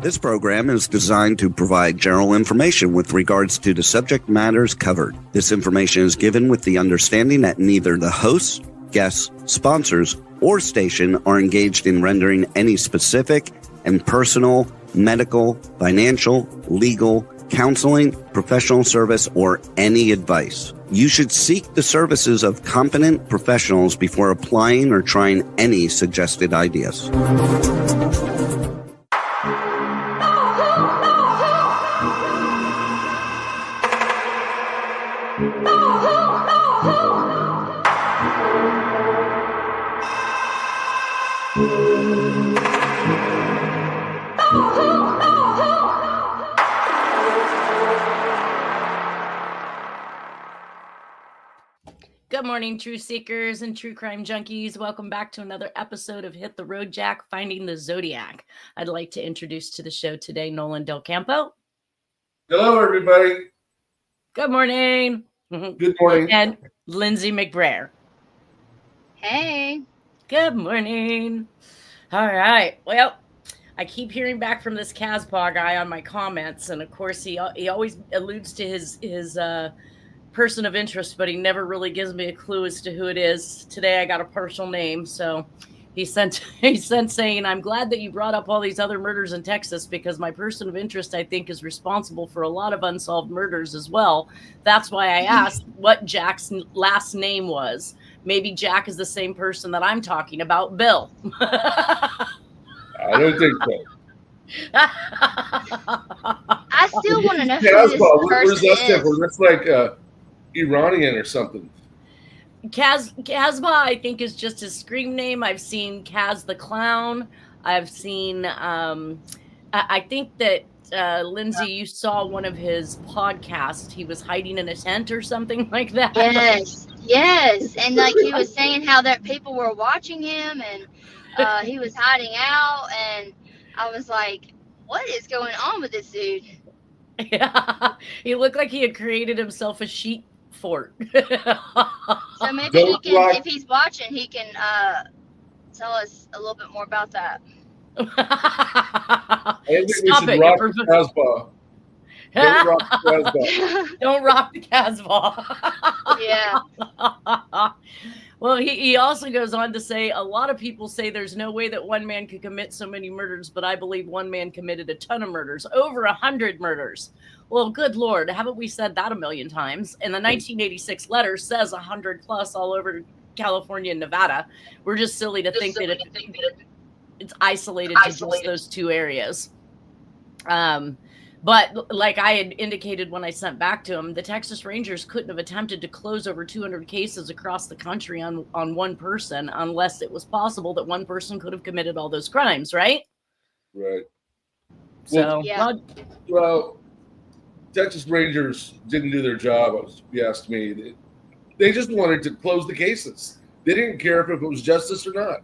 This program is designed to provide general information with regards to the subject matters covered. This information is given with the understanding that neither the hosts, guests, sponsors, or station are engaged in rendering any specific and personal, medical, financial, legal, counseling, professional service, or any advice. You should seek the services of competent professionals before applying or trying any suggested ideas. Good morning, truth seekers and true crime junkies. Welcome back to another episode of Hit the Road Jack, Finding the Zodiac. I'd like to introduce to the show today Nolan Del Campo. Hello, everybody. Good morning. Good morning. And Lindsay McBrayer. Hey. Good morning. All right. Well, I keep hearing back from this Caspaw guy on my comments, and of course he always alludes to his person of interest, but he never really gives me a clue as to who it is. Today I got a partial name, so he sent saying, "I'm glad that you brought up all these other murders in Texas because my person of interest, I think, is responsible for a lot of unsolved murders as well. That's why I asked what Jack's last name was. Maybe Jack is the same person that I'm talking about, Bill." I don't think so. I still want to know who this Where's person that is. That's like Iranian or something. Casbah, I think, is just his scream name. I've seen Kaz the Clown. I've seen, I think that, Lindsay, you saw one of his podcasts. He was hiding in a tent or something like that. Yes. And like he was saying how that people were watching him and he was hiding out. And I was like, what is going on with this dude? Yeah, he looked like he had created himself a sheep fort. So maybe he can, if he's watching, he can tell us a little bit more about that. I think Stop we should it, rock the Casbah. Don't rock the Casbah. Don't rock the Casbah. Yeah. Well, he also goes on to say, a lot of people say there's no way that one man could commit so many murders, but I believe one man committed a ton of murders, over 100 murders. Well, good Lord, haven't we said that a million times? And the 1986 letter says 100 plus all over California and Nevada. We're just silly to think that it's isolated to just those two areas. But like I had indicated when I sent back to him, the Texas Rangers couldn't have attempted to close over 200 cases across the country on one person unless it was possible that one person could have committed all those crimes, right? Right. So, well, Texas Rangers didn't do their job, if you asked me. They just wanted to close the cases. They didn't care if it was justice or not.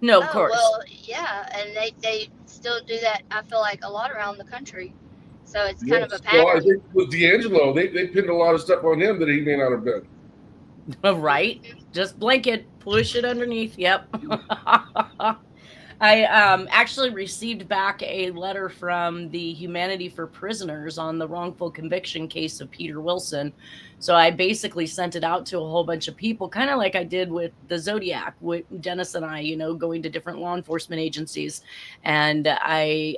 No, of course. Well, yeah, and they still do that, I feel like, a lot around the country. So it's kind of a pattern. Well, I think with D'Angelo, they pinned a lot of stuff on him that he may not have been. Right. Just blanket, push it underneath. Yep. I actually received back a letter from the Humanity for Prisoners on the wrongful conviction case of Peter Wilson. So I basically sent it out to a whole bunch of people, kind of like I did with the Zodiac, with Dennis and I, going to different law enforcement agencies. And I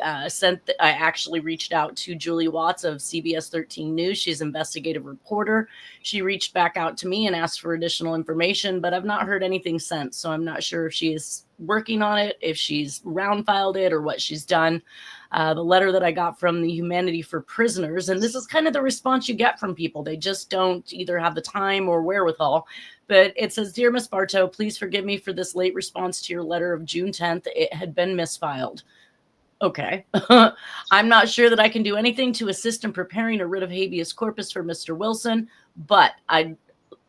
actually reached out to Julie Watts of CBS 13 News. She's an investigative reporter. She reached back out to me and asked for additional information, but I've not heard anything since. So I'm not sure if she is working on it, if she's round filed it or what she's done. The letter that I got from the Humanity for Prisoners, and this is kind of the response you get from people. They just don't either have the time or wherewithal. But it says, "Dear Miss Bartow, please forgive me for this late response to your letter of June 10th. It had been misfiled." Okay. "I'm not sure that I can do anything to assist in preparing a writ of habeas corpus for Mr. Wilson, but I'd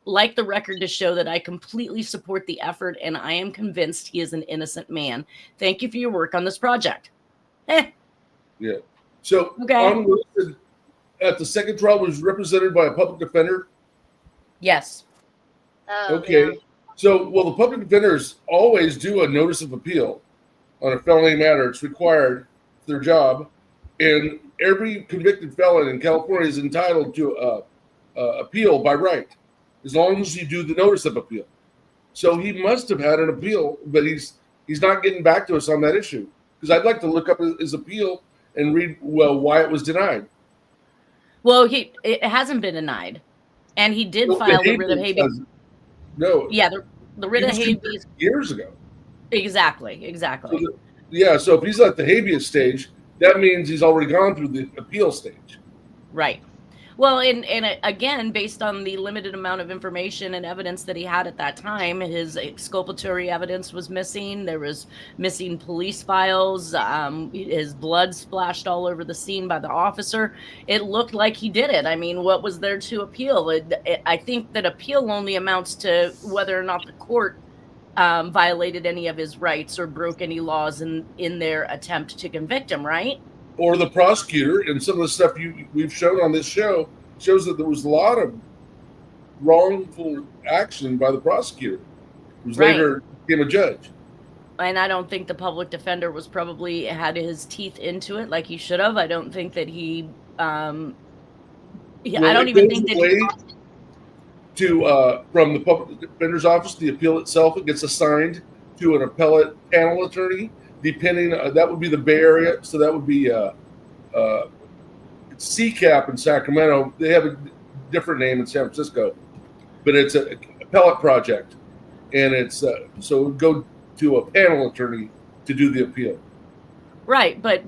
like the record to show that I completely support the effort and I am convinced he is an innocent man. Thank you for your work on this project." Yeah. So on Wilson, at the second trial, was represented by a public defender? Yes. Okay. Yeah. So, well, the public defenders always do a notice of appeal on a felony matter. It's required for their job. And every convicted felon in California is entitled to appeal by right, as long as you do the notice of appeal. So he must have had an appeal, but he's not getting back to us on that issue. Because I'd like to look up his appeal and read why it was denied. Well, it hasn't been denied, and he did file the writ of habeas. No. Yeah, the writ of habeas years ago. Exactly. So if he's at the habeas stage, that means he's already gone through the appeal stage. Right. Well, and again, based on the limited amount of information and evidence that he had at that time, his exculpatory evidence was missing. There was missing police files. His blood splashed all over the scene by the officer. It looked like he did it. I mean, what was there to appeal? I think that appeal only amounts to whether or not the court violated any of his rights or broke any laws in their attempt to convict him, right? Or the prosecutor, and some of the stuff we've shown on this show shows that there was a lot of wrongful action by the prosecutor, who later became a judge. And I don't think the public defender was probably had his teeth into it like he should have. I don't think that he. I don't even think that from the public defender's office, the appeal itself, it gets assigned to an appellate panel attorney. Depending, that would be the Bay Area, so that would be CCAP in Sacramento. They have a different name in San Francisco, but it's an appellate project, and it's so it would go to a panel attorney to do the appeal. Right, but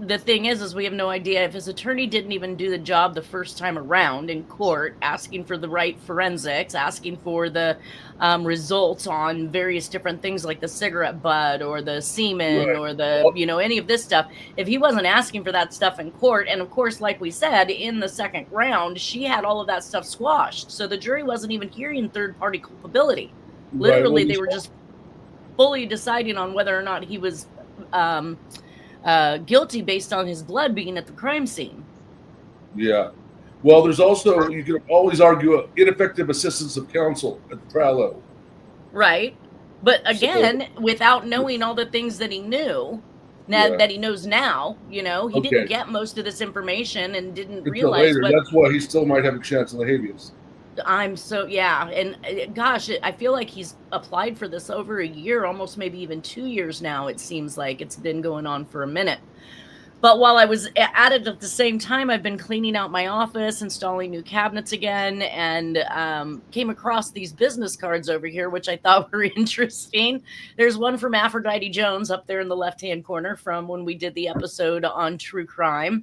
the thing is we have no idea if his attorney didn't even do the job the first time around in court, asking for the right forensics, asking for the results on various different things like the cigarette butt or the semen or the, any of this stuff. If he wasn't asking for that stuff in court, and of course, like we said, in the second round, she had all of that stuff squashed. So the jury wasn't even hearing third-party culpability. Literally, they were just fully deciding on whether or not he was guilty based on his blood being at the crime scene. Yeah. Well, there's also, you can always argue ineffective assistance of counsel at the trial level. Right. But again, without knowing all the things that he knew, that he knows now, he didn't get most of this information and didn't realize. Later. That's why he still might have a chance on the habeas. And gosh, I feel like he's applied for this over a year, almost maybe even 2 years now. It seems like it's been going on for a minute. But while I was at it at the same time, I've been cleaning out my office, installing new cabinets again, and came across these business cards over here, which I thought were interesting. There's one from Aphrodite Jones up there in the left-hand corner from when we did the episode on true crime.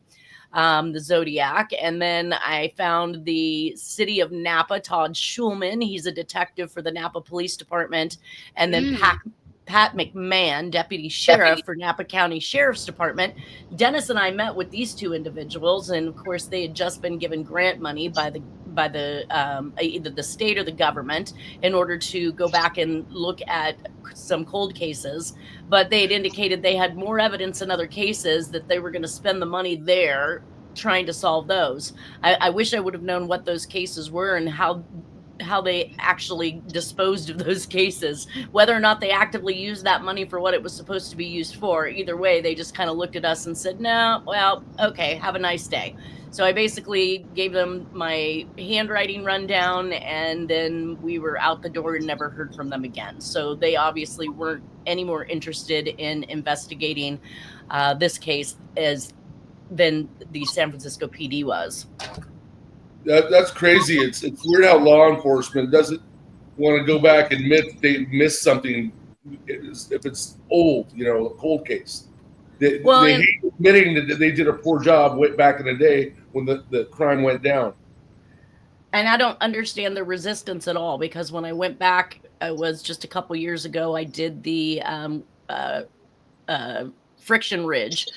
The Zodiac. And then I found the city of Napa, Todd Schulman. He's a detective for the Napa Police Department. And then Pat McMahon, deputy sheriff for Napa County Sheriff's Department. Dennis and I met with these two individuals, and of course they had just been given grant money by the either the state or the government in order to go back and look at some cold cases. But they had indicated they had more evidence in other cases that they were going to spend the money there trying to solve those. I wish I would have known what those cases were and how they actually disposed of those cases, whether or not they actively used that money for what it was supposed to be used for. Either way, they just kind of looked at us and said, no, well, okay, have a nice day. So I basically gave them my handwriting rundown, and then we were out the door and never heard from them again. So they obviously weren't any more interested in investigating this case than the San Francisco PD was. That's crazy. It's weird how law enforcement doesn't want to go back and admit that they missed something if it's old, a cold case. They hate admitting that they did a poor job way back in the day when the crime went down. And I don't understand the resistance at all, because when I went back, it was just a couple years ago, I did the Friction Ridge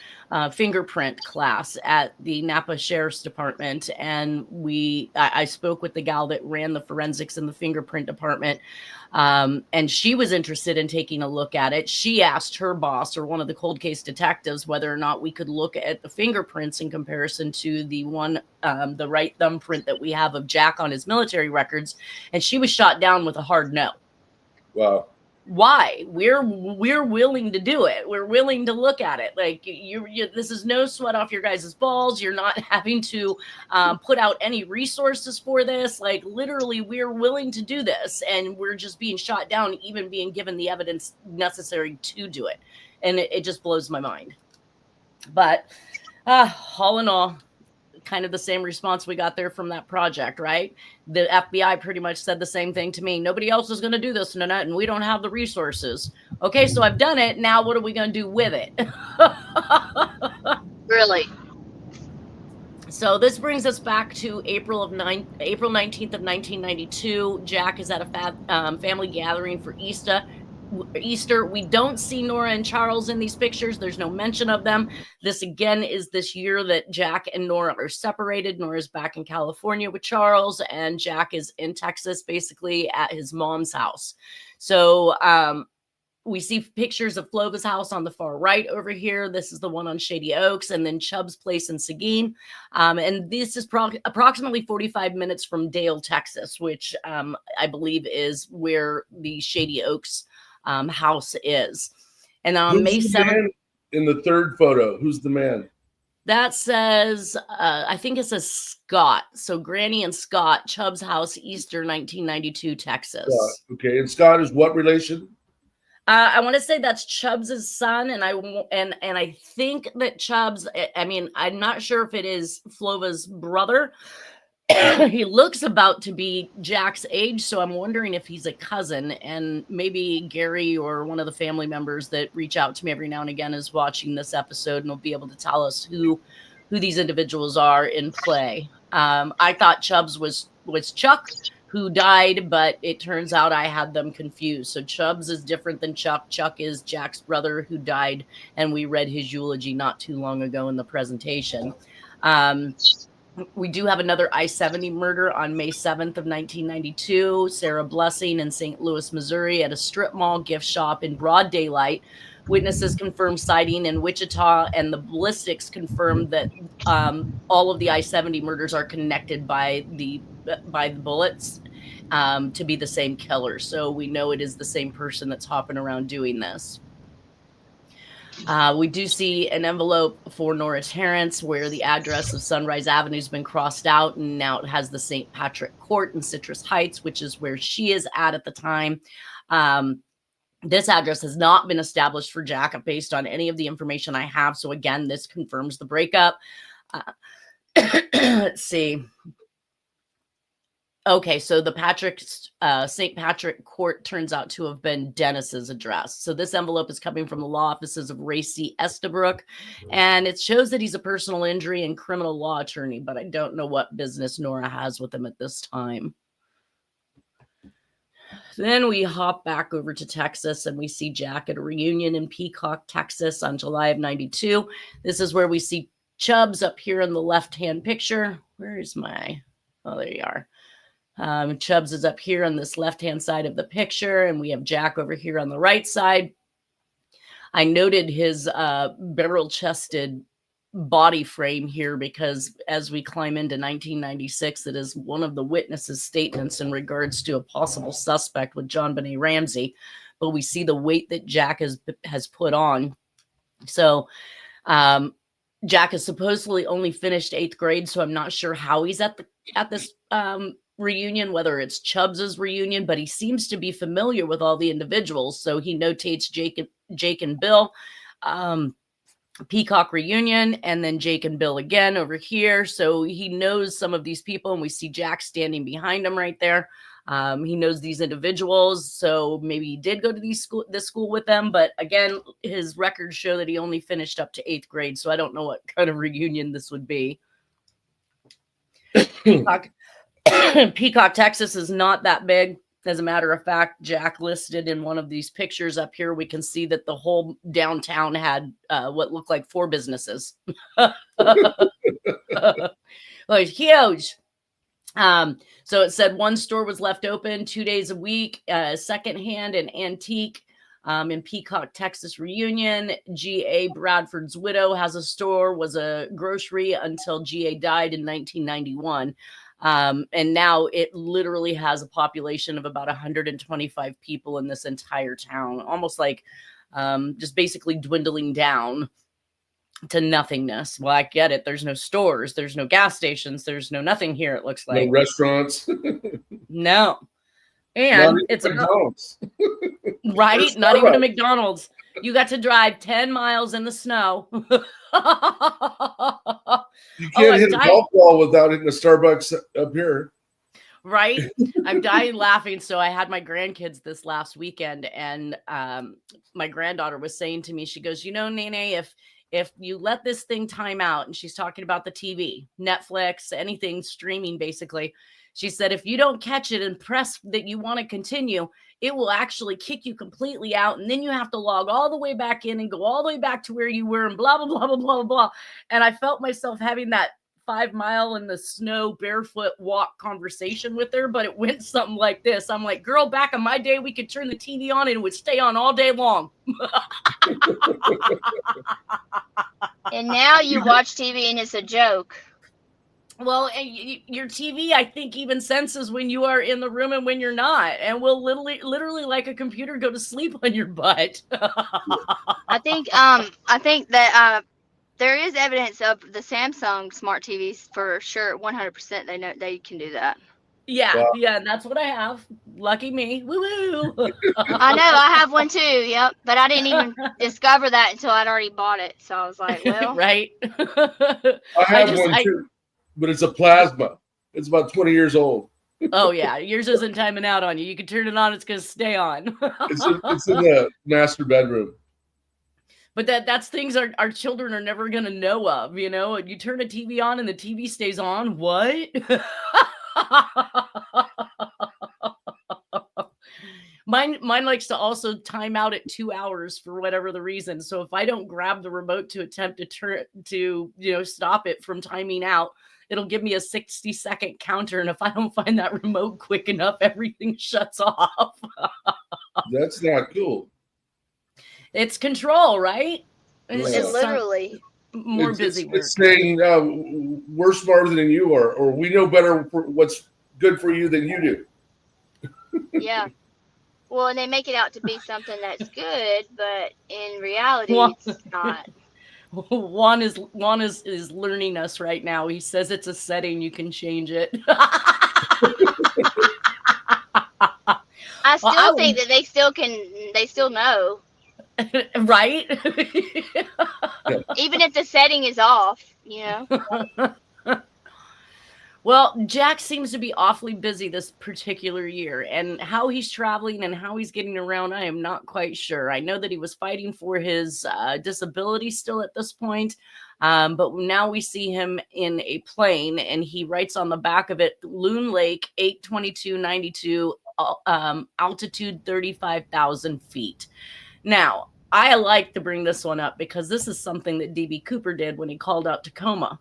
fingerprint class at the Napa Sheriff's Department, and I spoke with the gal that ran the forensics in the fingerprint department, and she was interested in taking a look at it. She asked her boss, or one of the cold case detectives, whether or not we could look at the fingerprints in comparison to the one, the right thumbprint that we have of Jack on his military records, and she was shot down with a hard no. Wow. why? We're willing to do it. We're willing to look at it. Like you this is no sweat off your guys' balls. You're not having to put out any resources for this. Like literally, we're willing to do this, and we're just being shot down, even being given the evidence necessary to do it. And it just blows my mind. But all in all, kind of the same response we got there from that project, right? The FBI pretty much said the same thing to me. Nobody else is going to do this, Nanette, and we don't have the resources. Okay, so I've done it. Now what are we going to do with it? Really? So this brings us back to April 19th of 1992. Jack is at a family gathering for Easter. We don't see Nora and Charles in these pictures. There's no mention of them. This again is this year that Jack and Nora are separated. Nora's back in California with Charles, and Jack is in Texas, basically at his mom's house. So we see pictures of Flova's house on the far right over here. This is the one on Shady Oaks, and then Chubb's place in Seguin. And this is approximately 45 minutes from Dale, Texas, which I believe is where the Shady Oaks house is. And on May 7th, in the third photo, who's the man? That says, I think it says Scott. So Granny and Scott, Chubb's house, Easter 1992, Texas. Okay, and Scott is what relation? I want to say that's Chubb's son, and I think that Chubb's. I mean, I'm not sure if it is Flova's brother. He looks about to be Jack's age, so I'm wondering if he's a cousin, and maybe Gary or one of the family members that reach out to me every now and again is watching this episode and will be able to tell us who these individuals are in play. I thought Chubb's was Chuck, who died, but it turns out I had them confused. So Chubb's is different than Chuck. Chuck is Jack's brother who died, and we read his eulogy not too long ago in the presentation. We do have another I-70 murder on May 7th of 1992. Sarah Blessing in St. Louis, Missouri at a strip mall gift shop in broad daylight. Witnesses confirmed sighting in Wichita, and the ballistics confirmed that all of the I-70 murders are connected by the bullets to be the same killer. So we know it is the same person that's hopping around doing this. We do see an envelope for Nora Terrence where the address of Sunrise Avenue has been crossed out, and now it has the St. Patrick Court in Citrus Heights, which is where she is at the time. This address has not been established for Jack based on any of the information I have. So again, this confirms the breakup. Let's see. Okay, so the St. Patrick Court turns out to have been Dennis's address. So this envelope is coming from the law offices of Racy Estabrook, and it shows that he's a personal injury and criminal law attorney, but I don't know what business Nora has with him at this time. Then we hop back over to Texas, and we see Jack at a reunion in Peacock, Texas on July of 92. This is where we see Chubb's up here in the left-hand picture. Where is my... Oh, there you are. Chubb's is up here on this left-hand side of the picture, and we have Jack over here on the right side. I noted his barrel-chested body frame here because as we climb into 1996, it is one of the witnesses' statements in regards to a possible suspect with John Benet Ramsey, but we see the weight that Jack has put on. So Jack has supposedly only finished 8th grade, so I'm not sure how he's at this reunion, whether it's Chubb's reunion, but he seems to be familiar with all the individuals. So he notates Jake and Bill, Peacock reunion, and then Jake and Bill again over here. So he knows some of these people, and we see Jack standing behind him right there. He knows these individuals, so maybe he did go to this school with them. But again, his records show that he only finished up to 8th grade, so I don't know what kind of reunion this would be. Peacock, Texas is not that big. As a matter of fact, Jack listed in one of these pictures up here, we can see that the whole downtown had what looked like 4 businesses. Well, it's huge. So it said 1 store was left open 2 days a week, secondhand and antique. In Peacock, Texas reunion, G.A. Bradford's widow has a store, was a grocery until G.A. died in 1991. And now it literally has a population of about 125 people in this entire town, almost like just basically dwindling down to nothingness. Well, I get it. There's no stores, there's no gas stations, there's no nothing here, it looks like. No restaurants. No. And it's McDonald's. Right? Not even a McDonald's. You got to drive 10 miles in the snow. You can't hit a golf ball without hitting a Starbucks up here. Right? I'm dying laughing. So I had my grandkids this last weekend, and my granddaughter was saying to me, she goes, Nene, if you let this thing time out, and she's talking about the TV, Netflix, anything streaming, basically. She said, if you don't catch it and press that you want to continue, it will actually kick you completely out. And then you have to log all the way back in and go all the way back to where you were and blah, blah, blah, blah, blah, blah. And I felt myself having that 5 mile in the snow barefoot walk conversation with her, but it went something like this. I'm like, girl, back in my day, we could turn the TV on and it would stay on all day long. And now you watch TV and it's a joke. Well, your TV, I think, even senses when you are in the room and when you're not, and will literally like a computer go to sleep on your butt. I think that there is evidence of the Samsung smart TVs for sure. 100%. They know they can do that. Yeah, Wow. yeah, and that's what I have. Lucky me. Woo-woo. I know, I have one too. Yep, but I didn't even discover that until I'd already bought it. So I was like, well, right. I have one too. But it's a plasma. It's about 20 years old. Oh, yeah. Yours isn't timing out on you. You can turn it on. It's going to stay on. It's in the master bedroom. But that's things our children are never going to know of, You turn a TV on and the TV stays on. What? Mine likes to also time out at 2 hours for whatever the reason. So if I don't grab the remote to attempt to stop it from timing out, it'll give me a 60-second counter. And if I don't find that remote quick enough, everything shuts off. That's not cool. It's control, right? It's literally more busy work. It's saying we're smarter than you are, or we know better for what's good for you than you do. Yeah. Well, and they make it out to be something that's good, but in reality, it's not. Juan is learning us right now. He says it's a setting, you can change it. I still think that they still know. Right? Even if the setting is off, Well, Jack seems to be awfully busy this particular year, and how he's traveling and how he's getting around, I am not quite sure. I know that he was fighting for his disability still at this point, but now we see him in a plane, and he writes on the back of it, Loon Lake, 82292, altitude 35,000 feet. Now, I like to bring this one up because this is something that D.B. Cooper did when he called out Tacoma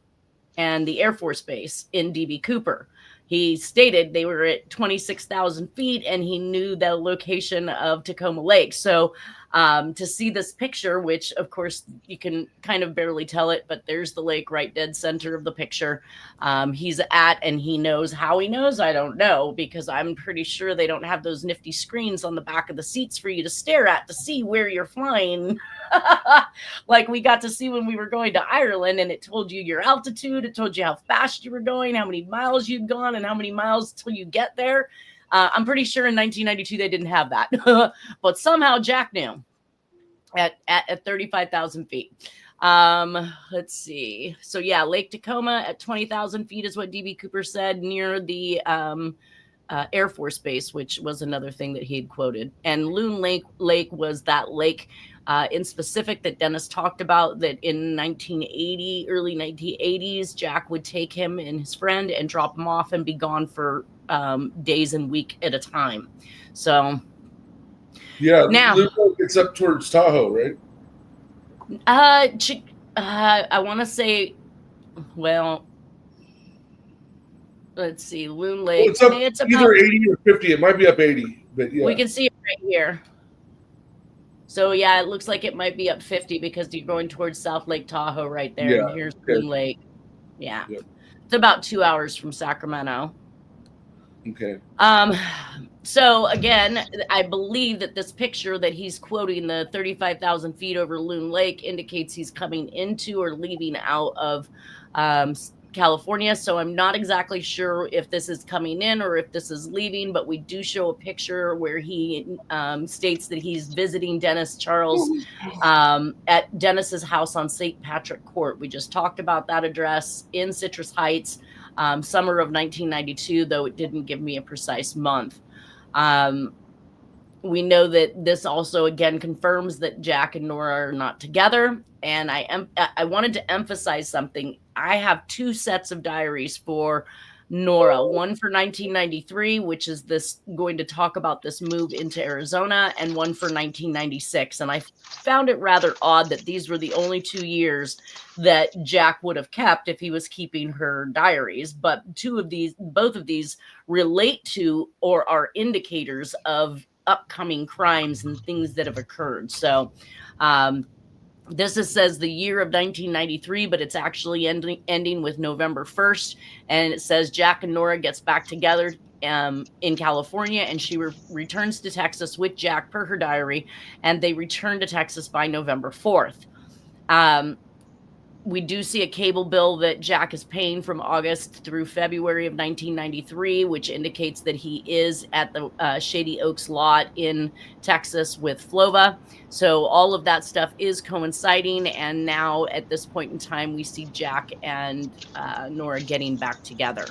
and the Air Force Base in D.B. Cooper. He stated they were at 26,000 feet and he knew the location of Tacoma Lake. So to see this picture, which of course you can kind of barely tell it, but there's the lake right dead center of the picture. He's at, and he knows how he knows. I don't know, because I'm pretty sure they don't have those nifty screens on the back of the seats for you to stare at to see where you're flying. Like we got to see when we were going to Ireland, and it told you your altitude. It told you how fast you were going, how many miles you'd gone, and how many miles till you get there. I'm pretty sure in 1992 they didn't have that, but somehow Jack knew at 35,000 feet. Let's see. So yeah, Lake Tacoma at 20,000 feet is what D.B. Cooper said, near the Air Force Base, which was another thing that he had quoted. And Loon Lake was that lake in specific that Dennis talked about, that in early 1980s, Jack would take him and his friend and drop him off and be gone for days and week at a time. So yeah, now it's up towards Tahoe, right? I want to say, well, let's see, Loon Lake. Well, it's up either 80 or 50. It might be up 80, but yeah. We can see it right here. So yeah, it looks like it might be up 50 because you're going towards South Lake Tahoe right there. Yeah, And here's okay. Loon Lake. Yeah. It's about 2 hours from Sacramento. Okay. So again, I believe that this picture that he's quoting, the 35,000 feet over Loon Lake, indicates he's coming into or leaving out of California. So I'm not exactly sure if this is coming in or if this is leaving, but we do show a picture where he states that he's visiting Dennis Charles at Dennis's house on St. Patrick Court. We just talked about that address in Citrus Heights, summer of 1992, though it didn't give me a precise month. We know that this also again confirms that Jack and Nora are not together. And I wanted to emphasize something. I have two sets of diaries for Nora, one for 1993, which is this going to talk about this move into Arizona, and one for 1996. And I found it rather odd that these were the only 2 years that Jack would have kept if he was keeping her diaries. But both of these relate to or are indicators of upcoming crimes and things that have occurred. So, this says the year of 1993, but it's actually ending with November 1st. And it says Jack and Nora gets back together in California, and she returns to Texas with Jack per her diary, and they return to Texas by November 4th. We do see a cable bill that Jack is paying from August through February of 1993, which indicates that he is at the Shady Oaks lot in Texas with Flova. So all of that stuff is coinciding. And now at this point in time, we see Jack and Nora getting back together.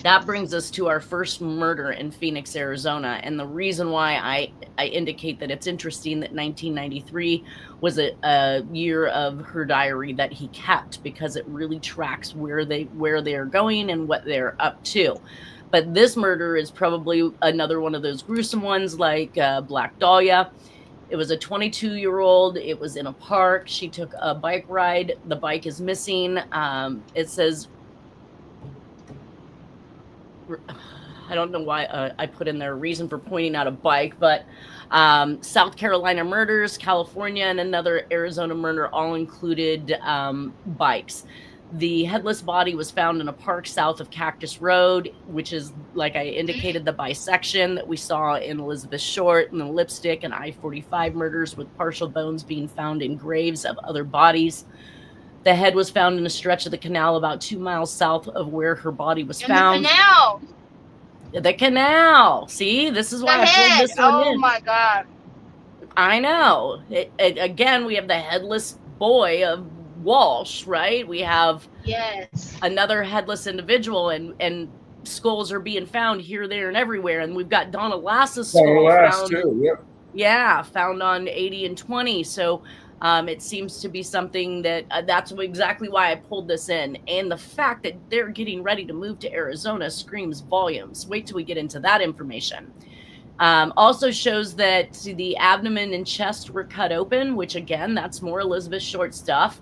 That brings us to our first murder in Phoenix, Arizona. And the reason why I indicate that it's interesting that 1993 was a year of her diary that he kept, because it really tracks where they are going and what they're up to. But this murder is probably another one of those gruesome ones like Black Dahlia. It was a 22-year-old. It was in a park. She took a bike ride. The bike is missing. It says, I don't know why I put in there a reason for pointing out a bike, but South Carolina murders, California, and another Arizona murder all included bikes. The headless body was found in a park south of Cactus Road, which is, like I indicated, the bisection that we saw in Elizabeth Short and the Lipstick and I-45 murders, with partial bones being found in graves of other bodies. The head was found in a stretch of the canal about 2 miles south of where her body was found. The canal. The canal. See, this is why I pulled this one in. Oh my God. I know. Again, we have the headless boy of Walsh, right? We have another headless individual, and skulls are being found here, there, and everywhere. And we've got Donna Lass's skull found too. Yep. Yeah, found on 80 and 20. So it seems to be something that that's exactly why I pulled this in. And the fact that they're getting ready to move to Arizona screams volumes. Wait till we get into that information. Also shows that the abdomen and chest were cut open, which again, that's more Elizabeth Short stuff.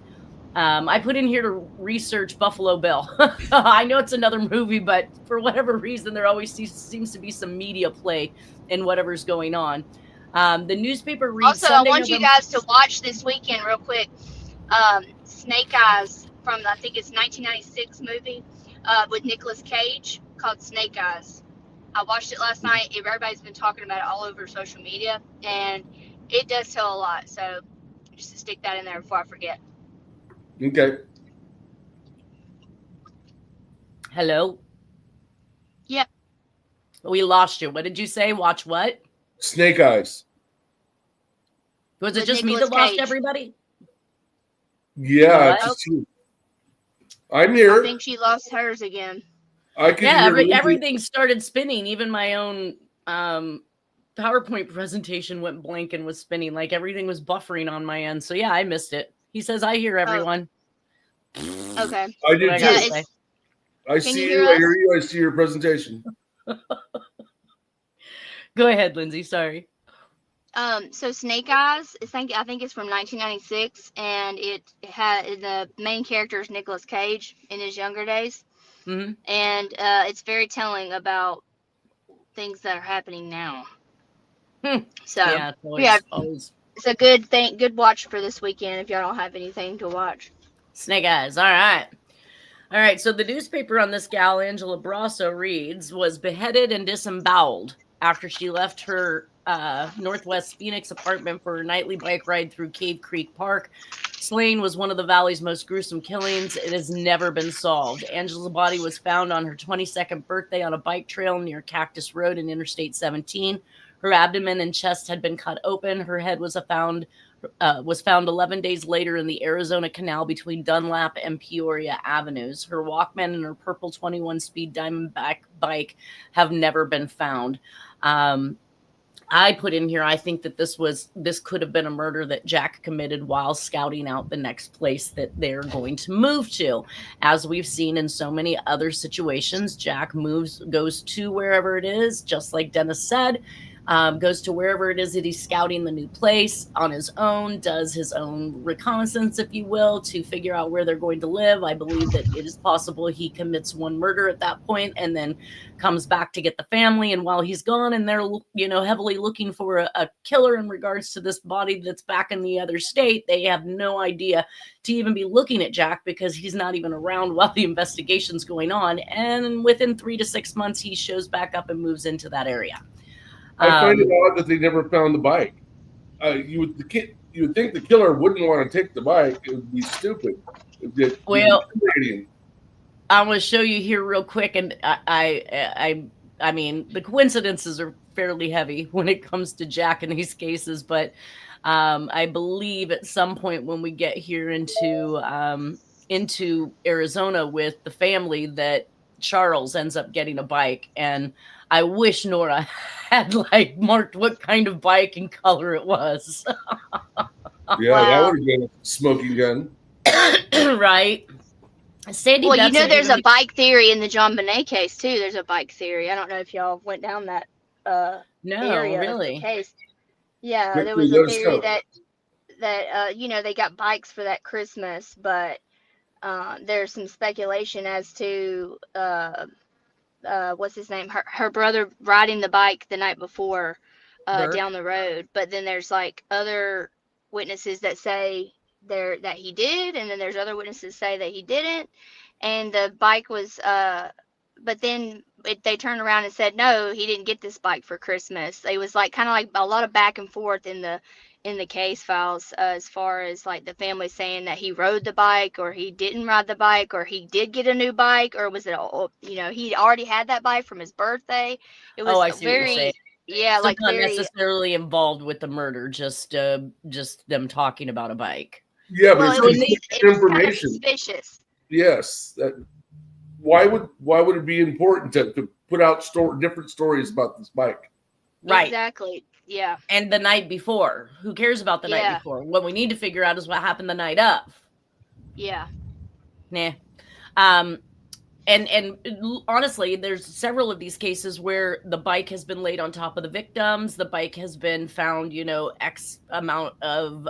I put in here to research Buffalo Bill. I know it's another movie, but for whatever reason, there always seems to be some media play in whatever's going on. The newspaper reads. Also, Sunday, I want you guys to watch this weekend real quick. Snake Eyes from, I think it's 1996 movie with Nicolas Cage called Snake Eyes. I watched it last night. Everybody's been talking about it all over social media, and it does tell a lot. So just to stick that in there before I forget. Okay. Hello? Yep. We lost you. What did you say? Watch what? Snake Eyes. Was it With just Nicolas me that lost Cage. everybody? Yeah, What? it's just you. I'm here. I think she lost hers again. I can Yeah, hear Lindsay. everything started spinning. Even my own PowerPoint presentation went blank and was spinning. Like everything was buffering on my end. So yeah, I missed it. He says, I hear everyone. Okay. I do What I too. gotta Yeah, say. I Can see you you. hear I us? hear you. I see your presentation. Go ahead, Lindsay. Sorry. So Snake Eyes, I think it's from 1996, and it had the main character is Nicolas Cage in his younger days, Mm-hmm. and it's very telling about things that are happening now. So Yeah, it's always, yeah, always it's a good watch for this weekend if y'all don't have anything to watch. Snake Eyes. All right. All right, so the newspaper on this gal, Angela Brasso, reads, was beheaded and disemboweled after she left her Northwest Phoenix apartment for a nightly bike ride through Cave Creek Park. Slain was one of the valley's most gruesome killings. It has never been solved. Angela's body was found on her 22nd birthday on a bike trail near Cactus Road and Interstate 17. Her abdomen and chest had been cut open. Her head was found 11 days later in the Arizona Canal between Dunlap and Peoria Avenues. Her Walkman and her purple 21-speed Diamondback bike have never been found. I put in here, I think that this could have been a murder that Jack committed while scouting out the next place that they're going to move to. As we've seen in so many other situations, Jack goes to wherever it is, just like Dennis said. Goes to wherever it is that he's scouting the new place on his own, does his own reconnaissance, if you will, to figure out where they're going to live. I believe that it is possible he commits one murder at that point and then comes back to get the family. And while he's gone and they're, heavily looking for a killer in regards to this body that's back in the other state, they have no idea to even be looking at Jack because he's not even around while the investigation's going on. And within 3 to 6 months, he shows back up and moves into that area. I find it odd that they never found the bike. You would think the killer wouldn't want to take the bike. It would be stupid. Well, I'm going to show you here real quick, and I mean the coincidences are fairly heavy when it comes to Jack in these cases, but I believe at some point when we get here into Arizona with the family that Charles ends up getting a bike, and I wish Nora had marked what kind of bike and color it was. Yeah, wow. That would have been a smoking gun. Right. Sandy, well, there's a bike theory in the John Bonet case too. There's a bike theory. I don't know if y'all went down that area really? Of the case. Yeah, there was a theory that they got bikes for that Christmas, but there's some speculation as to what's his name? Her brother riding the bike the night before down the road. But then there's other witnesses that say that he did, and then there's other witnesses say that he didn't. And the bike was but then they turned around and said no, he didn't get this bike for Christmas. It was kind of a lot of back and forth in the case files as far as the family saying that he rode the bike or he didn't ride the bike or he did get a new bike, or was it he already had that bike from his birthday. It was I see very what you're saying. Yeah, so not necessarily involved with the murder, just them talking about a bike. Yeah, but it's information. Kind of suspicious. Yes. Why would it be important to put out different stories about this bike? Right. Exactly. Yeah. And the night before. Who cares about the night before? What we need to figure out is what happened the night of. Yeah. Nah. And honestly, there's several of these cases where the bike has been laid on top of the victims. The bike has been found, X amount of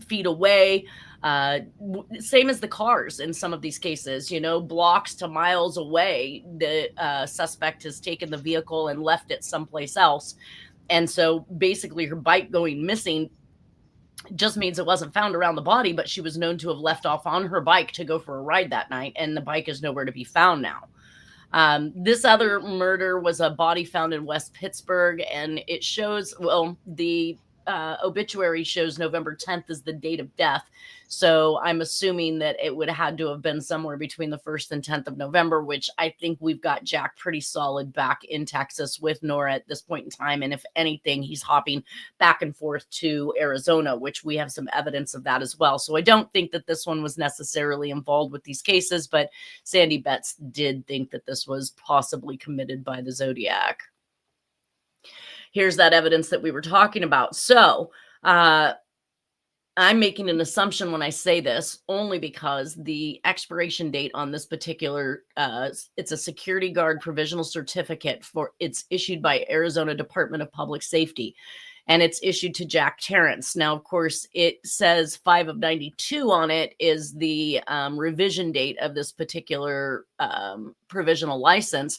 feet away. Same as the cars in some of these cases, blocks to miles away. The suspect has taken the vehicle and left it someplace else. And so basically her bike going missing just means it wasn't found around the body, but she was known to have left off on her bike to go for a ride that night, and the bike is nowhere to be found now. This other murder was a body found in West Pittsburgh, and it shows, the obituary shows November 10th as the date of death. So I'm assuming that it would have had to have been somewhere between the 1st and 10th of November, which I think we've got Jack pretty solid back in Texas with Nora at this point in time. And if anything, he's hopping back and forth to Arizona, which we have some evidence of that as well. So I don't think that this one was necessarily involved with these cases, but Sandy Betts did think that this was possibly committed by the Zodiac. Here's that evidence that we were talking about. So I'm making an assumption when I say this, only because the expiration date on this particular, it's a security guard provisional certificate it's issued by Arizona Department of Public Safety, and it's issued to Jack Terrence. Now, of course, it says 5 of 92 on it is the revision date of this particular provisional license.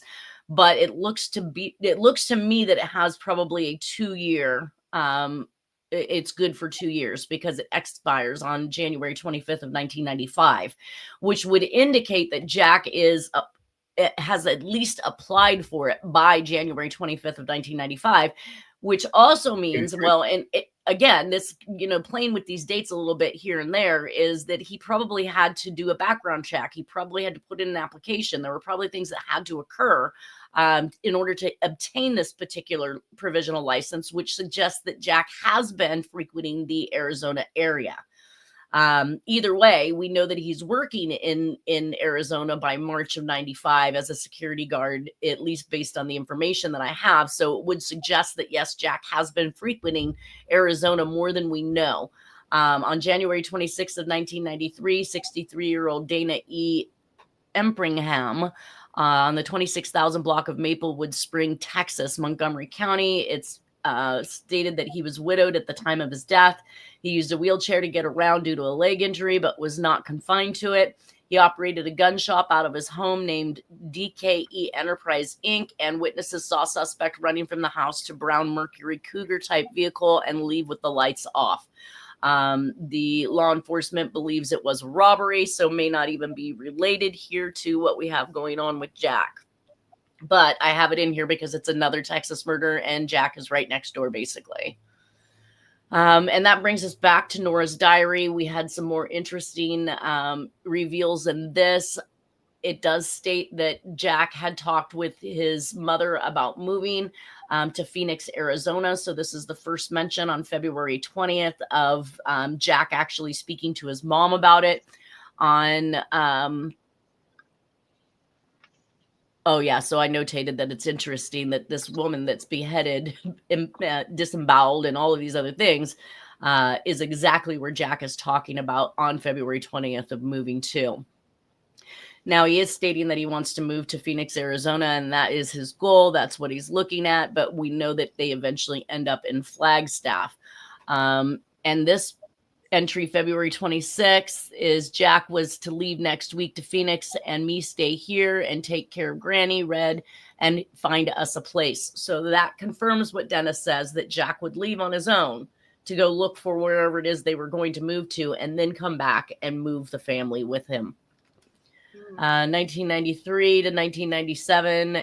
But it looks to me that it has probably a 2-year it's good for 2 years because it expires on January 25th of 1995, which would indicate that Jack has at least applied for it by January 25th of 1995, which also means, well, and again, this, playing with these dates a little bit here and there, is that he probably had to do a background check. He probably had to put in an application. There were probably things that had to occur in order to obtain this particular provisional license, which suggests that Jack has been frequenting the Arizona area. Either way, we know that he's working in Arizona by March of 95 as a security guard, at least based on the information that I have. So it would suggest that, yes, Jack has been frequenting Arizona more than we know. On January 26th of 1993, 63-year-old Dana E. Empringham, on the 26,000 block of Maplewood Spring, Texas, Montgomery County. It's stated that he was widowed at the time of his death. He used a wheelchair to get around due to a leg injury, but was not confined to it. He operated a gun shop out of his home named DKE Enterprise Inc., and witnesses saw suspect running from the house to brown Mercury Cougar type vehicle and leave with the lights off. The law enforcement believes it was a robbery, so may not even be related here to what we have going on with Jack. But I have it in here because it's another Texas murder, and Jack is right next door, basically. And that brings us back to Nora's diary. We had some more interesting reveals in this. It does state that Jack had talked with his mother about moving to Phoenix, Arizona. So this is the first mention on February 20th of Jack actually speaking to his mom about it. So I notated that it's interesting that this woman that's beheaded, disemboweled, and all of these other things is exactly where Jack is talking about on February 20th of moving to. Now, he is stating that he wants to move to Phoenix, Arizona, and that is his goal. That's what he's looking at, but we know that they eventually end up in Flagstaff. And this entry, February 26th, is Jack was to leave next week to Phoenix and me stay here and take care of Granny, Red, and find us a place. So that confirms what Dennis says, that Jack would leave on his own to go look for wherever it is they were going to move to and then come back and move the family with him. 1993 to 1997,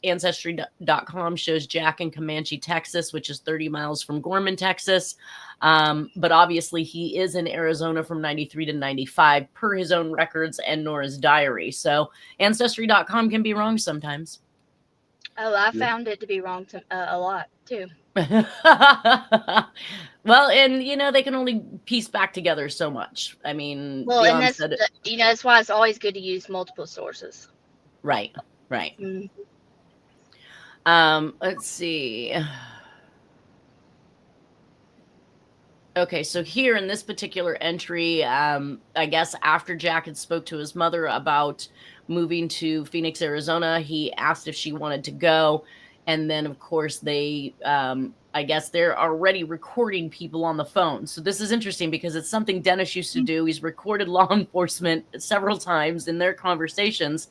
Ancestry.com shows Jack in Comanche, Texas, which is 30 miles from Gorman, Texas. But obviously he is in Arizona from 93 to 95 per his own records and Nora's diary. So Ancestry.com can be wrong sometimes. Oh, I found it to be wrong a lot too. Well, and they can only piece back together so much. I mean, well, and that's why it's always good to use multiple sources. Right. Mm-hmm. Let's see. Okay, so here in this particular entry, I guess after Jack had spoke to his mother about moving to Phoenix, Arizona, he asked if she wanted to go. And then, of course, they, I guess they're already recording people on the phone. So this is interesting because it's something Dennis used to do. He's recorded law enforcement several times in their conversations.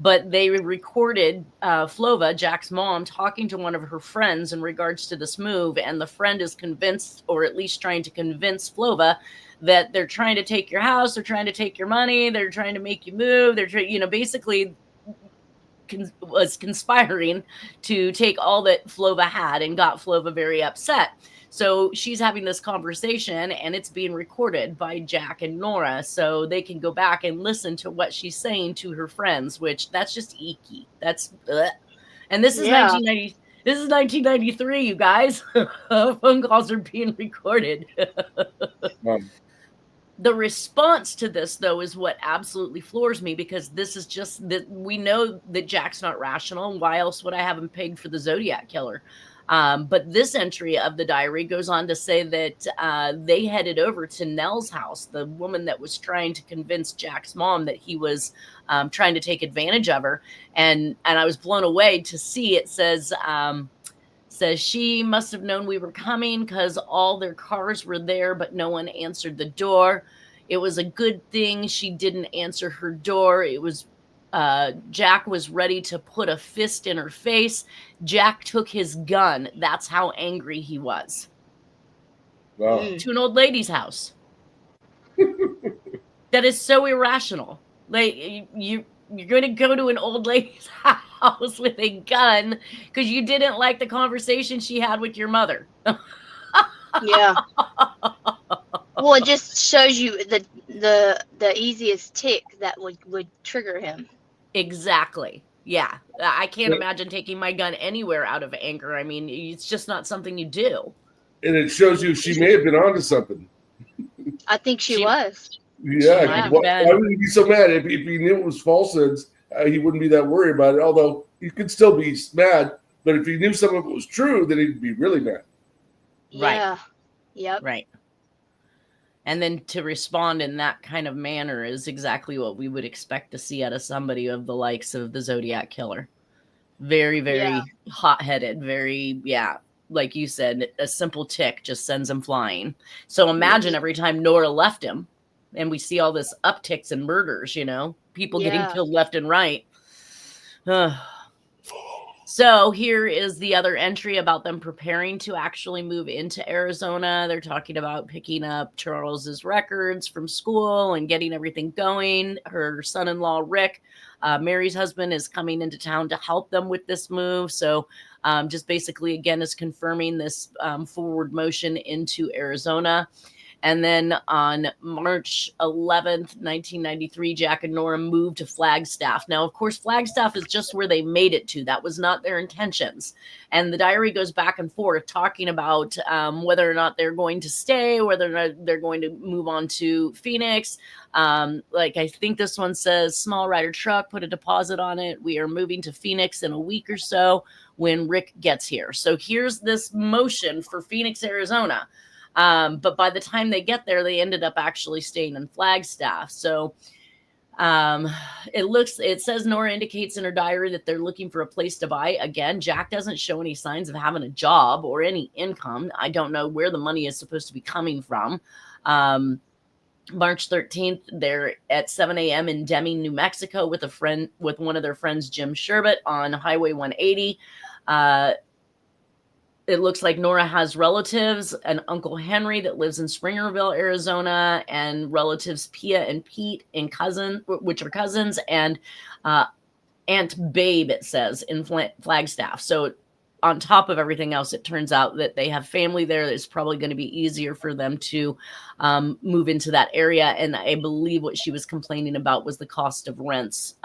But they recorded Flova, Jack's mom, talking to one of her friends in regards to this move. And the friend is convinced, or at least trying to convince Flova, that they're trying to take your house, they're trying to take your money, they're trying to make you move. They're basically was conspiring to take all that Flova had and got Flova very upset. So she's having this conversation and it's being recorded by Jack and Nora so they can go back and listen to what she's saying to her friends, which that's just icky. That's and this is 1990. This is 1993, you guys. Phone calls are being recorded. The response to this, though, is what absolutely floors me, because this is just that we know that Jack's not rational. And why else would I have him pegged for the Zodiac killer? But this entry of the diary goes on to say that they headed over to Nell's house, the woman that was trying to convince Jack's mom that he was trying to take advantage of her. And I was blown away to see it says she must have known we were coming because all their cars were there, but no one answered the door. It was a good thing she didn't answer her door. It was Jack was ready to put a fist in her face. Jack took his gun. That's how angry he was. Wow. to an old lady's house. That is so irrational. Like you're going to go to an old lady's house with a gun because you didn't like the conversation she had with your mother. Yeah. Well, it just shows you the easiest tick that would trigger him. Exactly. Yeah. I can't imagine taking my gun anywhere out of anger. I mean, it's just not something you do. And it shows you she may have been onto something. I think she was. Yeah. Why would he be so mad? If he knew it was falsehoods, he wouldn't be that worried about it. Although he could still be mad. But if he knew some of it was true, then he'd be really mad. Yeah. Yep. Right. And then to respond in that kind of manner is exactly what we would expect to see out of somebody of the likes of the Zodiac Killer. Very, very hot-headed. Very, like you said, a simple tick just sends him flying. So imagine every time Nora left him and we see all this upticks in murders, people getting killed left and right. So here is the other entry about them preparing to actually move into Arizona. They're talking about picking up Charles's records from school and getting everything going. Her son-in-law, Rick, Mary's husband, is coming into town to help them with this move. So just basically, again, is confirming this forward motion into Arizona. And then on March 11th, 1993, Jack and Nora moved to Flagstaff. Now, of course, Flagstaff is just where they made it to. That was not their intentions. And the diary goes back and forth talking about whether or not they're going to stay, whether or not they're going to move on to Phoenix. Like I think this one says, small rider truck, put a deposit on it. We are moving to Phoenix in a week or so when Rick gets here. So here's this motion for Phoenix, Arizona. But by the time they get there, they ended up actually staying in Flagstaff. So it says Nora indicates in her diary that they're looking for a place to buy. Again, Jack doesn't show any signs of having a job or any income. I don't know where the money is supposed to be coming from. March 13th, they're at 7 a.m. in Deming, New Mexico with one of their friends, Jim Sherbet, on Highway 180. It looks like Nora has relatives, an Uncle Henry that lives in Springerville, Arizona, and relatives Pia and Pete which are cousins, and Aunt Babe, it says, in Flagstaff. So on top of everything else, it turns out that they have family there. It's probably going to be easier for them to move into that area. And I believe what she was complaining about was the cost of rents,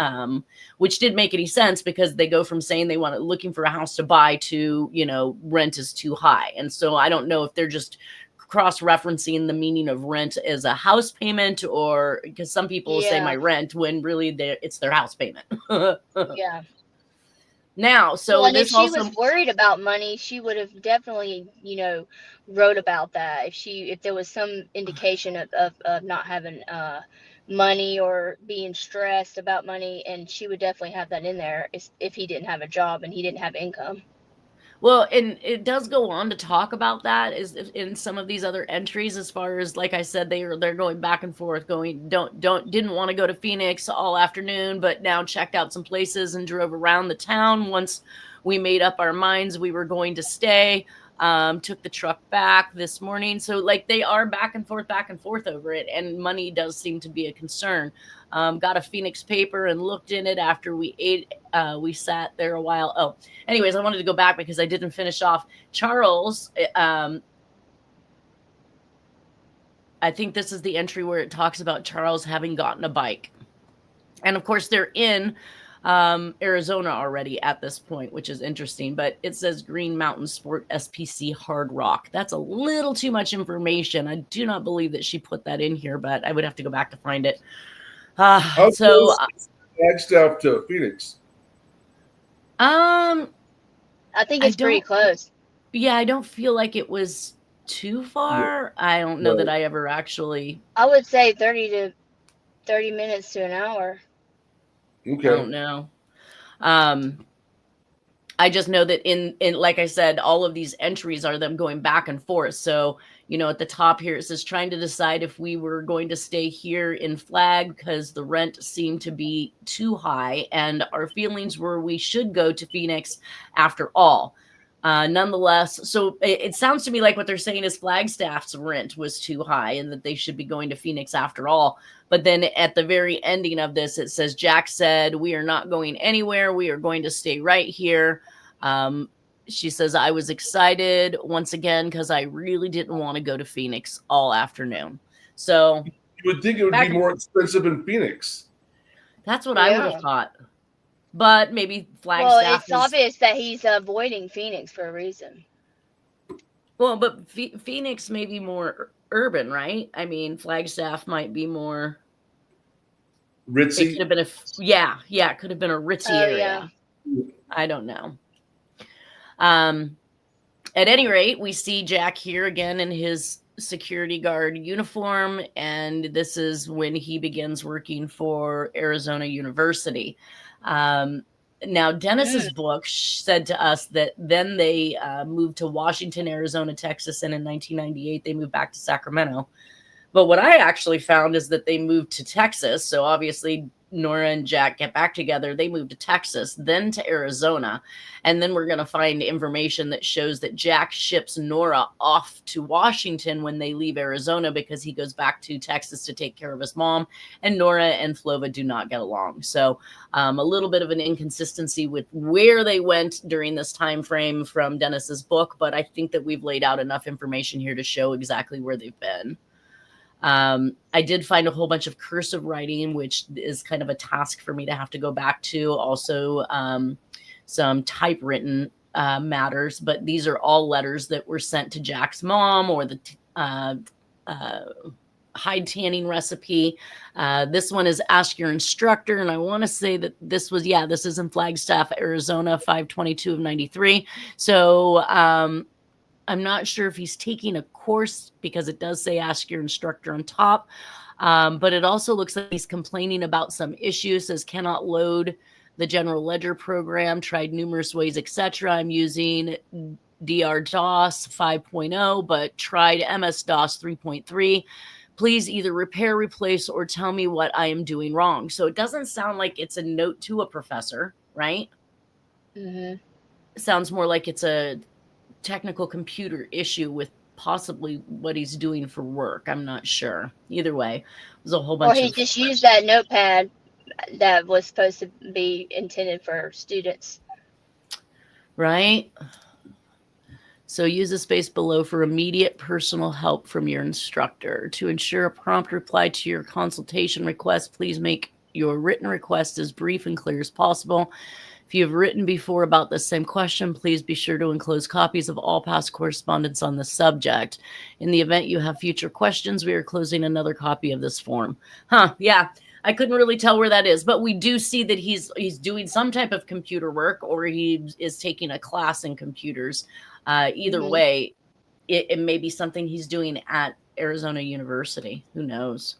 which didn't make any sense because they go from saying they want looking for a house to buy to, rent is too high. And so I don't know if they're just cross-referencing the meaning of rent as a house payment, or because some people say my rent when really it's their house payment. Yeah. Now, so and if she was worried about money, she would have definitely, wrote about that. If there was some indication of not having money or being stressed about money, and she would definitely have that in there if he didn't have a job and he didn't have income. Well, and it does go on to talk about that is in some of these other entries, as far as, like I said, they're going back and forth, didn't want to go to Phoenix all afternoon, but now checked out some places and drove around the town. Once we made up our minds we were going to stay, took the truck back this morning. So like they are back and forth over it, and money does seem to be a concern. Got a Phoenix paper and looked in it after we ate. We sat there a while. Oh, anyways, I wanted to go back because I didn't finish off Charles. I think this is the entry where it talks about Charles having gotten a bike. And of course they're in Arizona already at this point, which is interesting, but it says Green Mountain Sport SPC Hard Rock. That's a little too much information. I do not believe that she put that in here, but I would have to go back to find it. Flagstaff to Phoenix. I think it's pretty close. Yeah, I don't feel like it was too far. I don't know that I ever actually. I would say 30 minutes to an hour. Okay. I don't know. I just know that in like I said, all of these entries are them going back and forth. So, at the top here, it says trying to decide if we were going to stay here in Flag because the rent seemed to be too high. And our feelings were we should go to Phoenix after all. Nonetheless, so it sounds to me like what they're saying is Flagstaff's rent was too high and that they should be going to Phoenix after all. But then at the very ending of this, it says, Jack said, we are not going anywhere. We are going to stay right here. She says, I was excited once again because I really didn't want to go to Phoenix all afternoon. So you would think it would be more expensive in Phoenix. That's what I would have thought. But maybe Flagstaff. Well, it's obvious that he's avoiding Phoenix for a reason. Well, but Phoenix may be more urban, right? I mean, Flagstaff might be more ritzy. It could have been it could have been a ritzy area. Yeah. I don't know. At any rate, we see Jack here again in his security guard uniform, and this is when he begins working for Arizona University. Now, Dennis's book said to us that then they moved to Washington, Arizona, Texas, and in 1998 they moved back to Sacramento. But what I actually found is that they moved to Texas. So obviously Nora and Jack get back together. They moved to Texas, then to Arizona. And then we're going to find information that shows that Jack ships Nora off to Washington when they leave Arizona because he goes back to Texas to take care of his mom. And Nora and Flova do not get along. So a little bit of an inconsistency with where they went during this time frame from Dennis's book. But I think that we've laid out enough information here to show exactly where they've been. I did find a whole bunch of cursive writing, which is kind of a task for me to have to go back to. Also, some typewritten matters, but these are all letters that were sent to Jack's mom or the hide tanning recipe. This one is Ask Your Instructor, and I want to say that this is in Flagstaff, Arizona, 5/22 of 93. So, I'm not sure if he's taking a course because it does say ask your instructor on top. But it also looks like he's complaining about some issues, says cannot load the general ledger program, tried numerous ways, etc. I'm using DR-DOS 5.0, but tried MS-DOS 3.3. Please either repair, replace, or tell me what I am doing wrong. So it doesn't sound like it's a note to a professor, right? Mm-hmm. It sounds more like it's a technical computer issue with possibly what he's doing for work. I'm not sure. Either way, there's a whole bunch Or he just used that notepad that was supposed to be intended for students. Right? So use the space below for immediate personal help from your instructor. To ensure a prompt reply to your consultation request, please make your written request as brief and clear as possible. If you have written before about the same question, please be sure to enclose copies of all past correspondence on the subject. In the event you have future questions, we are closing another copy of this form. Yeah, I couldn't really tell where that is, but we do see that he's doing some type of computer work or he is taking a class in computers. Either way, it may be something he's doing at Arizona University. Who knows?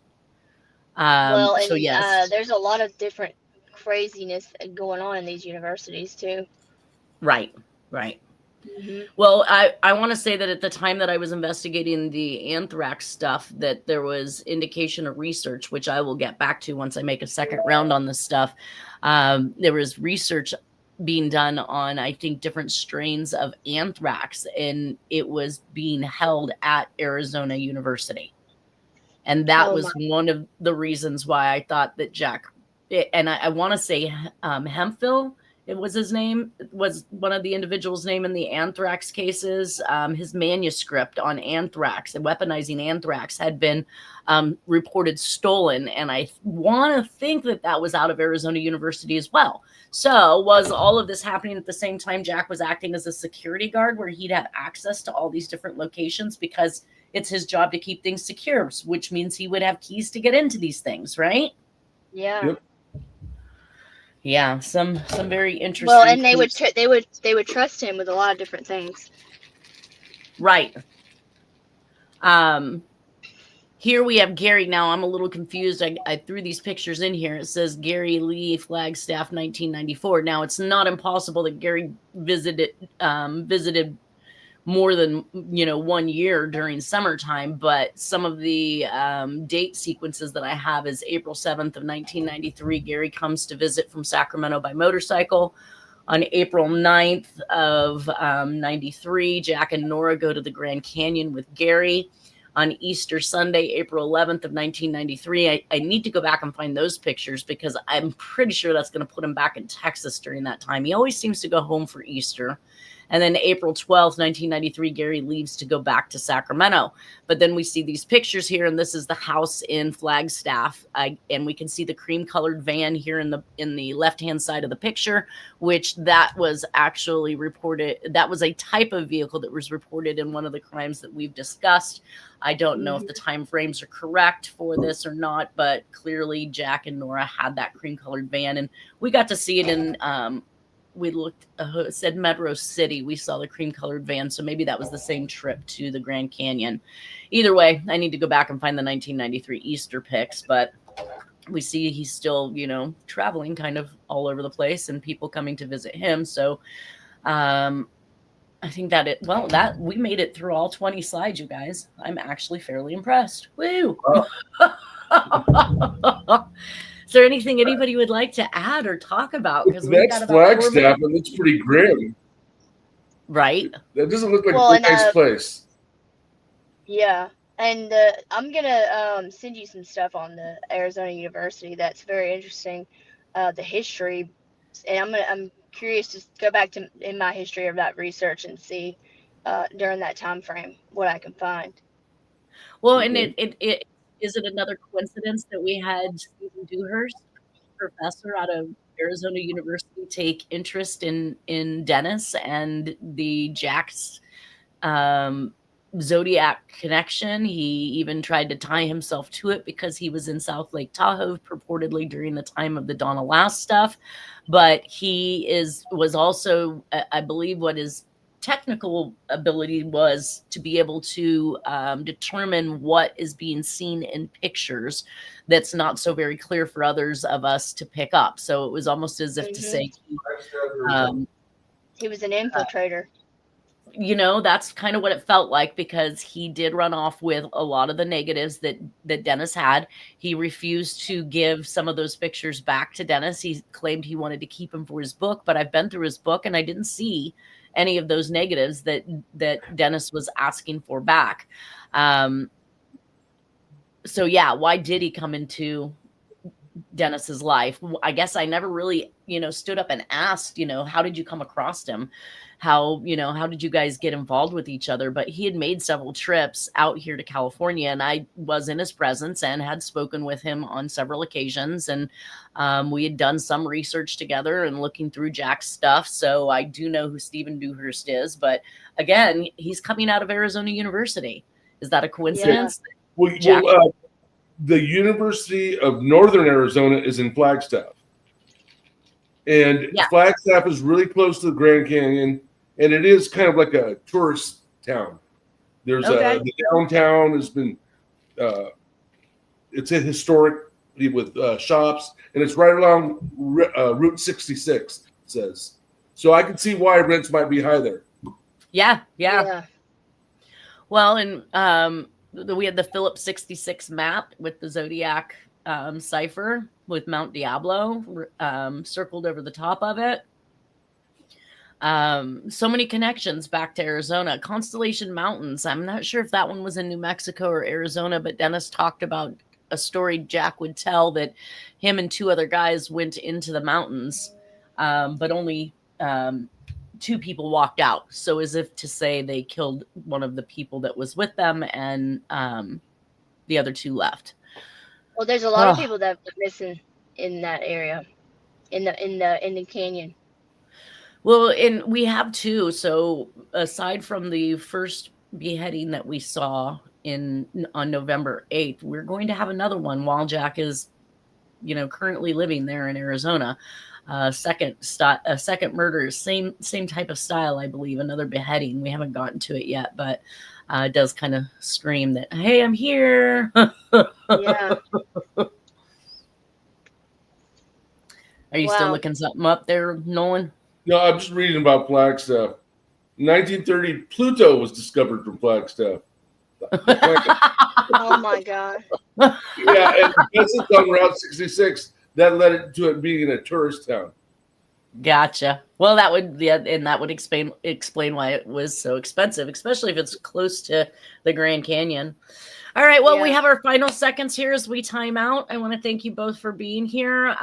Yes. There's a lot of different craziness going on in these universities too. Right. Mm-hmm. Well, I want to say that at the time that I was investigating the anthrax stuff, that there was indication of research, which I will get back to once I make a second round on this stuff. There was research being done on, I think, different strains of anthrax, and it was being held at Arizona University. And that was one of the reasons why I thought that Jack, and I want to say Hemphill, it was his name, was one of the individuals' name in the anthrax cases. His manuscript on anthrax and weaponizing anthrax had been reported stolen. And I want to think that that was out of Arizona University as well. So was all of this happening at the same time Jack was acting as a security guard where he'd have access to all these different locations because it's his job to keep things secure, which means he would have keys to get into these things, right? Yeah. Yep. Yeah, some very interesting. Well, and they would trust him with a lot of different things. Right. Here we have Gary. Now I'm a little confused. I threw these pictures in here. It says Gary Lee, Flagstaff, 1994. Now it's not impossible that Gary visited more than 1 year during summertime, but some of the date sequences that I have is April 7th of 1993. Gary comes to visit from Sacramento by motorcycle. On April 9th of 93, Jack and Nora go to the Grand Canyon with Gary. On Easter Sunday, April 11th of 1993, I need to go back and find those pictures because I'm pretty sure that's going to put him back in Texas during that time. He always seems to go home for Easter. And then April 12th, 1993, Gary leaves to go back to Sacramento. But then we see these pictures here, and this is the house in Flagstaff. And we can see the cream-colored van here in the left-hand side of the picture, which that was actually reported. That was a type of vehicle that was reported in one of the crimes that we've discussed. I don't know if the time frames are correct for this or not, but clearly Jack and Nora had that cream-colored van, and we got to see it in we looked, it said Metro City. We saw the cream-colored van, so maybe that was the same trip to the Grand Canyon. Either way, I need to go back and find the 1993 Easter pics, but we see he's still, traveling kind of all over the place and people coming to visit him. So I think that we made it through all 20 slides, you guys. I'm actually fairly impressed. Woo! Is there anything anybody would like to add or talk about? Because that's Flagstaff, and it's pretty grim, right? That doesn't look like a nice place. Yeah, and I'm gonna send you some stuff on the Arizona University. That's very interesting, the history, and I'm curious to go back to in my history of that research and see during that time frame what I can find. Well, and it is it another coincidence that we had Stephen Dewhurst, professor out of Arizona University, take interest in Dennis and the Jack's Zodiac connection? He even tried to tie himself to it because he was in South Lake Tahoe purportedly during the time of the Donna Lass stuff. But he was also, I believe, what his technical ability was to be able to determine what is being seen in pictures that's not so very clear for others of us to pick up. So it was almost as if to say he was an infiltrator. That's kind of what it felt like, because he did run off with a lot of the negatives that Dennis had. He refused to give some of those pictures back to Dennis. He claimed he wanted to keep them for his book, but I've been through his book and I didn't see any of those negatives that Dennis was asking for back. So yeah, why did he come into Dennis's life? I guess I never really, stood up and asked, how did you come across him? How did you guys get involved with each other? But he had made several trips out here to California, and I was in his presence and had spoken with him on several occasions. And we had done some research together and looking through Jack's stuff. So I do know who Stephen Dewhurst is. But again, he's coming out of Arizona University. Is that a coincidence? Yeah. The University of Northern Arizona is in Flagstaff. And Flagstaff is really close to the Grand Canyon, and it is kind of like a tourist town. There's the downtown has been, it's a historic with shops, and it's right along Route 66, it says. So I can see why rents might be high there. Yeah. Well, and we had the Phillips 66 map with the Zodiac cipher with Mount Diablo circled over the top of it. So many connections back to Arizona. Constellation Mountains. I'm not sure if that one was in New Mexico or Arizona, but Dennis talked about a story Jack would tell that him and two other guys went into the mountains, but only 2 people walked out. So as if to say they killed one of the people that was with them, and the other 2 left. Well, there's a lot of people that were missing in that area, in the canyon. Well, and we have 2. So aside from the first beheading that we saw on November 8th, we're going to have another one while Jack is, currently living there in Arizona. Second murder, same type of style, I believe. Another beheading. We haven't gotten to it yet, but it does kind of scream that, hey, I'm here. Yeah. Are you still looking something up there, Nolan? No, I'm just reading about Flagstaff. 1930, Pluto was discovered from Flagstaff. Oh my God. Yeah, and because it's on Route 66, that led it to it being a tourist town. Gotcha. Well, that would and that would explain why it was so expensive, especially if it's close to the Grand Canyon. All right. Well, we Yeah. have our final seconds here as we time out. I want to thank you both for being here.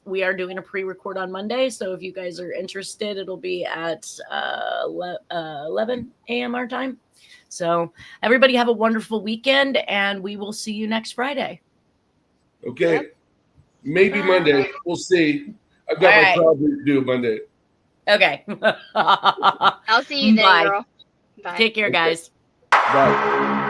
We are doing a pre-record on Monday, so if you guys are interested, it'll be at 11 a.m. our time. So everybody have a wonderful weekend, and we will see you next Friday. Okay. Yep. Maybe Monday. We'll see. I've got All my right. project to do Monday. Okay. I'll see you then, Bye. girl. Bye. Take care, guys. Bye.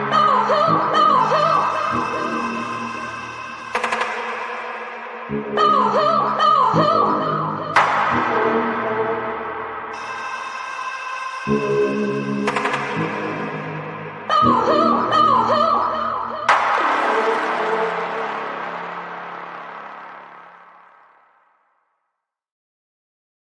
Oh,